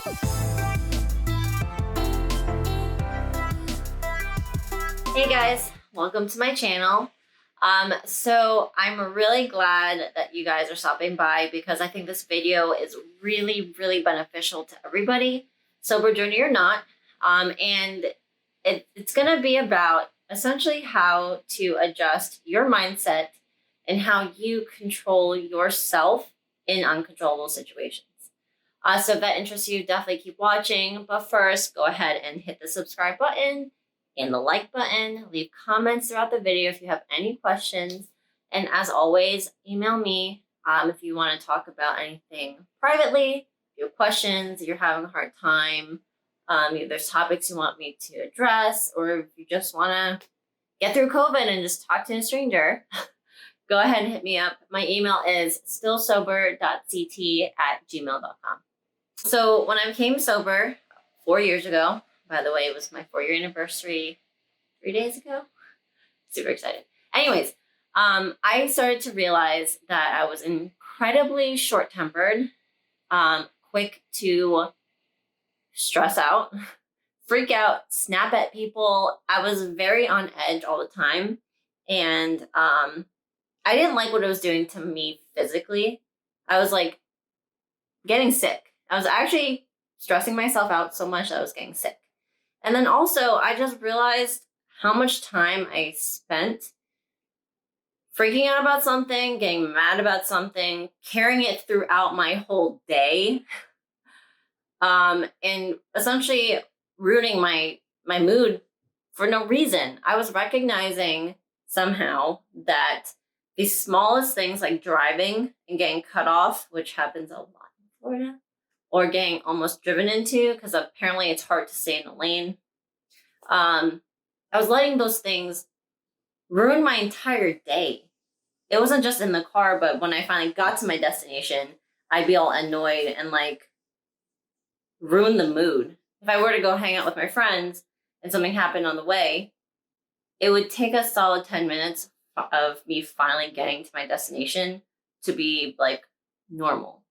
Hey guys, welcome to my channel. So I'm really glad that you guys are stopping by because I think this video is really beneficial to everybody, sober journey or not. And it's gonna be about essentially how to adjust your mindset and how you control yourself in uncontrollable situations. So if that interests you, definitely keep watching. But first, go ahead and hit the subscribe button and the like button. Leave comments throughout the video if you have any questions. And as always, email me if you want to talk about anything privately, if you have questions, you're having a hard time, if there's topics you want me to address, or if you just want to get through COVID and just talk to a stranger, go ahead and hit me up. My email is stillsober.ct@gmail.com. So when I became sober 4 years ago, by the way, it was my 4-year anniversary 3 days ago. Super excited. Anyways, I started to realize that I was incredibly short-tempered, quick to stress out, freak out, snap at people. I was very on edge all the time. And I didn't like what it was doing to me physically. I was like getting sick. I was actually stressing myself out so much that I was getting sick. And then also, I just realized how much time I spent freaking out about something, getting mad about something, carrying it throughout my whole day, and essentially ruining my mood for no reason. I was recognizing somehow that the smallest things like driving and getting cut off, which happens a lot in Florida, or getting almost driven into, because apparently it's hard to stay in a lane. I was letting those things ruin my entire day. It wasn't just in the car, but when I finally got to my destination, I'd be all annoyed and like ruin the mood. If I were to go hang out with my friends and something happened on the way, it would take a solid 10 minutes of me finally getting to my destination to be like normal.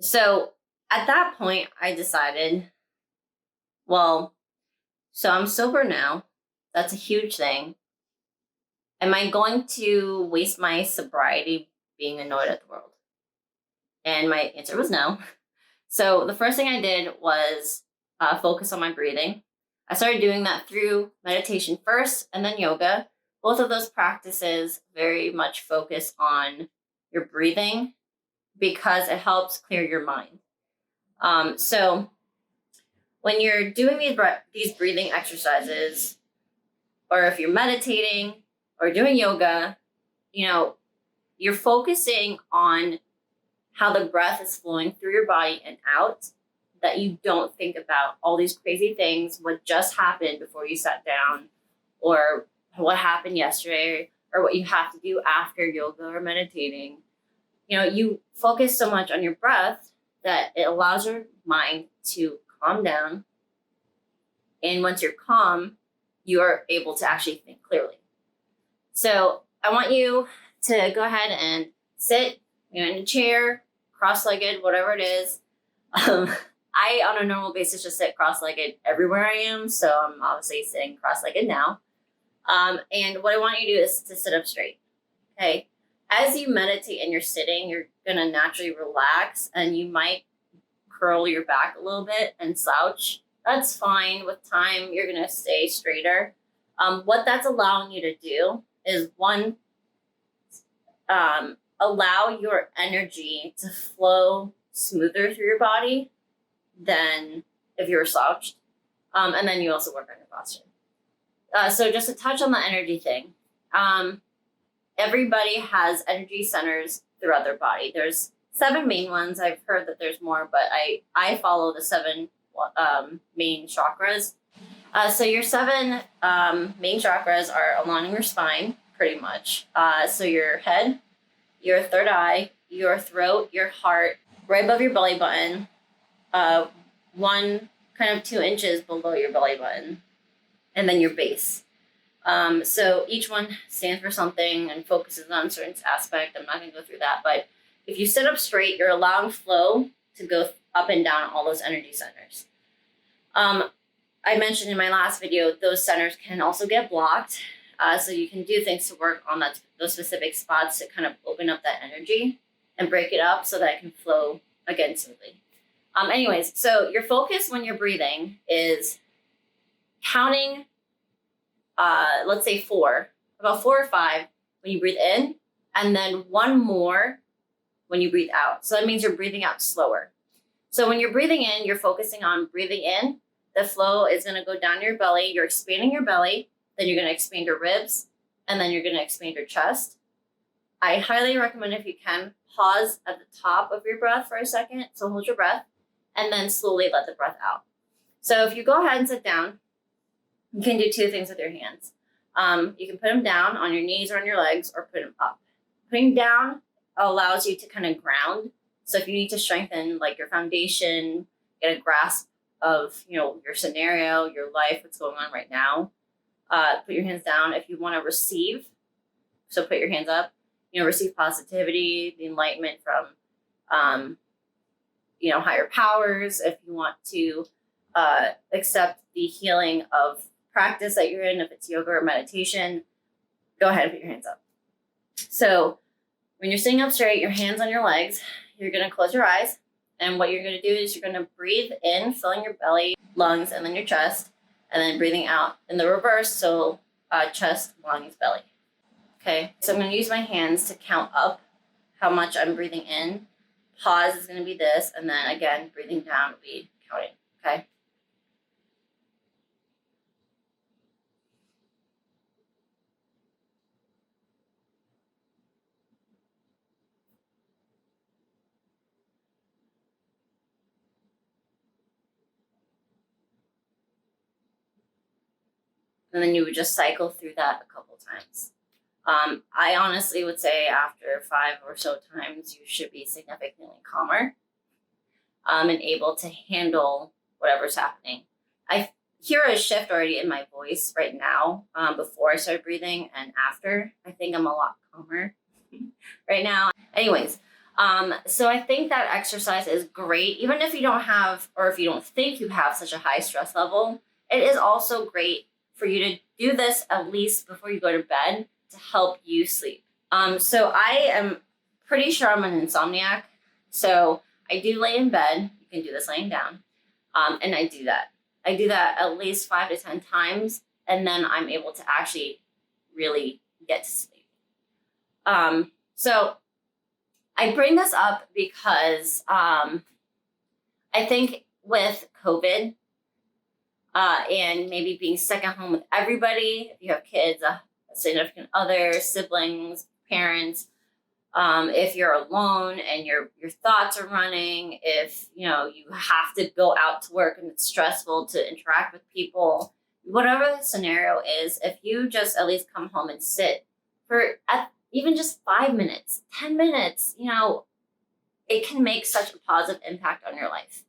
So at that point, I decided, well, so I'm sober now. That's a huge thing. Am I going to waste my sobriety being annoyed at the world? And my answer was no. So the first thing I did was focus on my breathing. I started doing that through meditation first and then yoga. Both of those practices very much focus on your breathing because it helps clear your mind. So when you're doing these breathing exercises, or if you're meditating or doing yoga, you're focusing on how the breath is flowing through your body and out, that you don't think about all these crazy things, what just happened before you sat down, or what happened yesterday, or what you have to do after yoga or meditating. You focus so much on your breath that it allows your mind to calm down. And once you're calm, you are able to actually think clearly. So I want you to go ahead and sit in a chair, cross-legged, whatever it is. I, on a normal basis, just sit cross-legged everywhere I am. So I'm obviously sitting cross-legged now. And what I want you to do is to sit up straight. Okay. As you meditate and you're sitting, you're going to naturally relax and you might curl your back a little bit and slouch. That's fine. With time, you're going to stay straighter. What that's allowing you to do is one, allow your energy to flow smoother through your body than if you were slouched. And then you also work on your posture. So just to touch on the energy thing, everybody has energy centers throughout their body. There's 7 main ones. I've heard that there's more, but I follow the 7 main chakras. So your 7 main chakras are along your spine, pretty much. So your head, your third eye, your throat, your heart, right above your belly button, 1 kind of 2 inches below your belly button, and then your base. So each one stands for something and focuses on a certain aspect. I'm not going to go through that, but if you sit up straight, you're allowing flow to go up and down all those energy centers. I mentioned in my last video, those centers can also get blocked. So you can do things to work on those specific spots to kind of open up that energy and break it up so that it can flow again smoothly. Anyways, so your focus when you're breathing is counting, let's say about 4 or 5 when you breathe in, and then 1 more when you breathe out. So that means you're breathing out slower. So when you're breathing in, you're focusing on breathing in. The flow is going to go down your belly. You're expanding your belly. Then you're going to expand your ribs. And then you're going to expand your chest. I highly recommend, if you can, pause at the top of your breath for a second. So hold your breath. And then slowly let the breath out. So if you go ahead and sit down, you can do 2 things with your hands. You can put them down on your knees or on your legs, or put them up. Putting down allows you to kind of ground. So if you need to strengthen like your foundation, get a grasp of, your scenario, your life, what's going on right now, put your hands down. If you want to receive, so put your hands up, receive positivity, the enlightenment from, higher powers. If you want to accept the healing of practice that you're in, if it's yoga or meditation, go ahead and put your hands up. So when you're sitting up straight, your hands on your legs, you're going to close your eyes. And what you're going to do is you're going to breathe in, filling your belly, lungs, and then your chest, and then breathing out in the reverse. So chest, lungs, belly. Okay. So I'm going to use my hands to count up how much I'm breathing in. Pause is going to be this. And then again, breathing down will be counting. Okay. And then you would just cycle through that a couple times. I honestly would say after 5 or so times, you should be significantly calmer and able to handle whatever's happening. I hear a shift already in my voice right now, before I started breathing and after. I think I'm a lot calmer right now. Anyways, so I think that exercise is great, even if you don't have, or if you don't think you have such a high stress level. It is also great for you to do this at least before you go to bed to help you sleep. So I am pretty sure I'm an insomniac. So I do lay in bed. You can do this laying down. And I do that. I do that at least 5 to 10 times. And then I'm able to actually really get to sleep. So I bring this up because I think with COVID, and maybe being stuck at home with everybody, if you have kids, a significant other, siblings, parents, if you're alone and your thoughts are running, if you have to go out to work and it's stressful to interact with people, whatever the scenario is, if you just at least come home and sit for even just 5 minutes, 10 minutes, it can make such a positive impact on your life.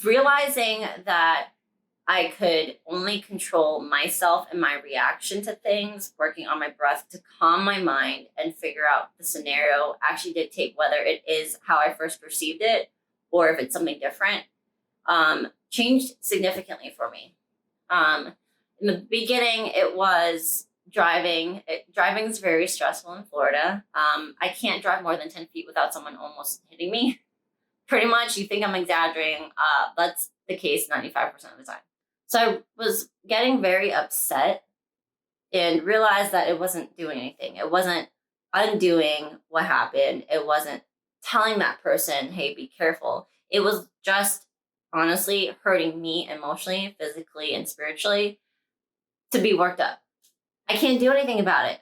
Realizing that I could only control myself and my reaction to things, working on my breath to calm my mind and figure out the scenario, actually dictate whether it is how I first perceived it or if it's something different, changed significantly for me. In the beginning, it was driving. Driving is very stressful in Florida. I can't drive more than 10 feet without someone almost hitting me. Pretty much, you think I'm exaggerating. That's the case 95% of the time. So I was getting very upset and realized that it wasn't doing anything. It wasn't undoing what happened. It wasn't telling that person, hey, be careful. It was just honestly hurting me emotionally, physically, and spiritually to be worked up. I can't do anything about it.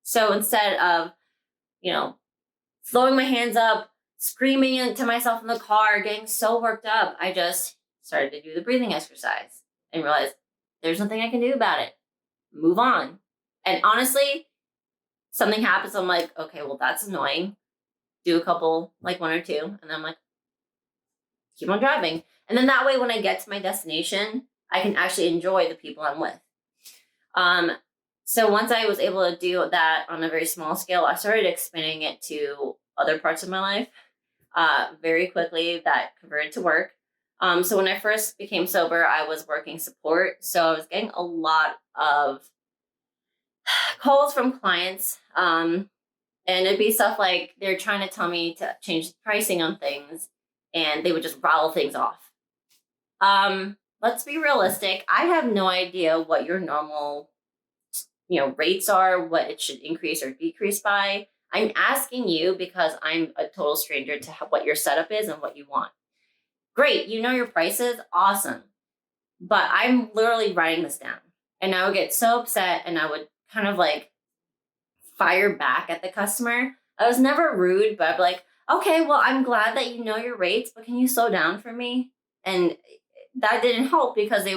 So instead of, throwing my hands up, screaming to myself in the car, getting so worked up, I just started to do the breathing exercise and realized there's nothing I can do about it. Move on. And honestly, something happens. I'm like, okay, well, that's annoying. Do a couple, like 1 or 2. And then I'm like, keep on driving. And then that way, when I get to my destination, I can actually enjoy the people I'm with. So once I was able to do that on a very small scale, I started expanding it to other parts of my life. very quickly that converted to work. So when I first became sober, I was working support. So I was getting a lot of calls from clients. And it'd be stuff like they're trying to tell me to change the pricing on things, and they would just rattle things off. Let's be realistic. I have no idea what your normal, rates are, what it should increase or decrease by. I'm asking you because I'm a total stranger to what your setup is and what you want. Great, you know your prices, awesome. But I'm literally writing this down. And I would get so upset and I would kind of like fire back at the customer. I was never rude, but I'd be like, okay, well, I'm glad that you know your rates, but can you slow down for me? And that didn't help because they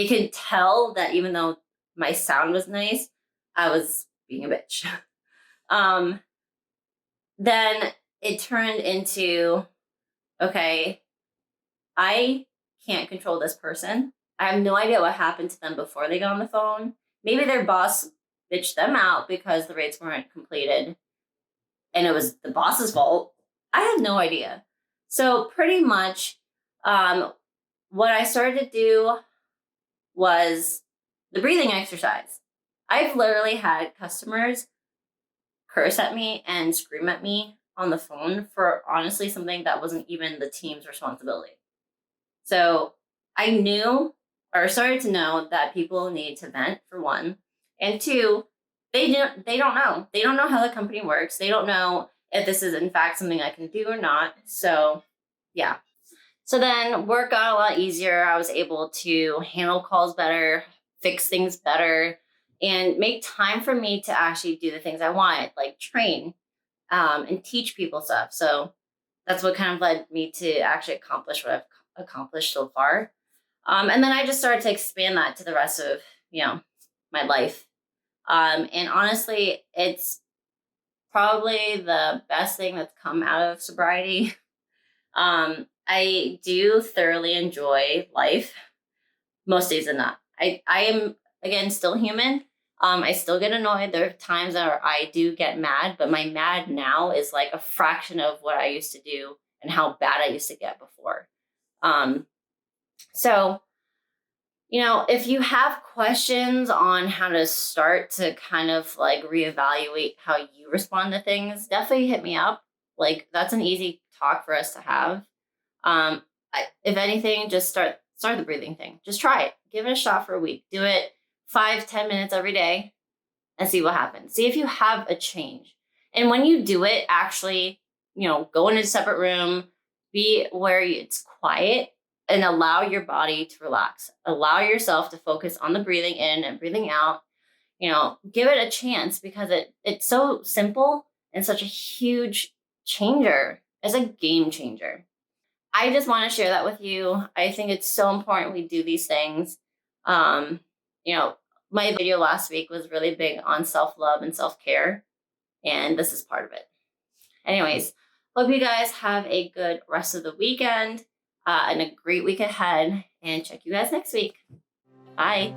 could tell that even though my sound was nice, I was being a bitch. Then it turned into, okay, I can't control this person. I have no idea what happened to them before they got on the phone. Maybe their boss bitched them out because the rates weren't completed and it was the boss's fault. I have no idea. So pretty much what I started to do was the breathing exercise. I've literally had customers curse at me and scream at me on the phone for honestly something that wasn't even the team's responsibility. So I knew or started to know that people need to vent, for one. And two, they don't know. They don't know how the company works. They don't know if this is in fact something I can do or not. So yeah. So then work got a lot easier. I was able to handle calls better, fix things better, and make time for me to actually do the things I wanted, like train and teach people stuff. So that's what kind of led me to actually accomplish what I've accomplished so far. And then I just started to expand that to the rest of, my life. And honestly, it's probably the best thing that's come out of sobriety. I do thoroughly enjoy life most days and not. I am, again, still human. I still get annoyed. There are times that I do get mad, but my mad now is like a fraction of what I used to do and how bad I used to get before. So, if you have questions on how to start to kind of like reevaluate how you respond to things, definitely hit me up. Like that's an easy talk for us to have. If anything, just start the breathing thing. Just try it. Give it a shot for a week. Do it 5-10 minutes every day and see what happens. See if you have a change. And when you do it, actually, go in a separate room, be where it's quiet, and allow your body to relax. Allow yourself to focus on the breathing in and breathing out. Give it a chance because it's so simple and such a huge changer. It's a game changer. I just want to share that with you. I think it's so important we do these things. My video last week was really big on self-love and self-care, and this is part of it. Anyways, hope you guys have a good rest of the weekend and a great week ahead, and check you guys next week. Bye.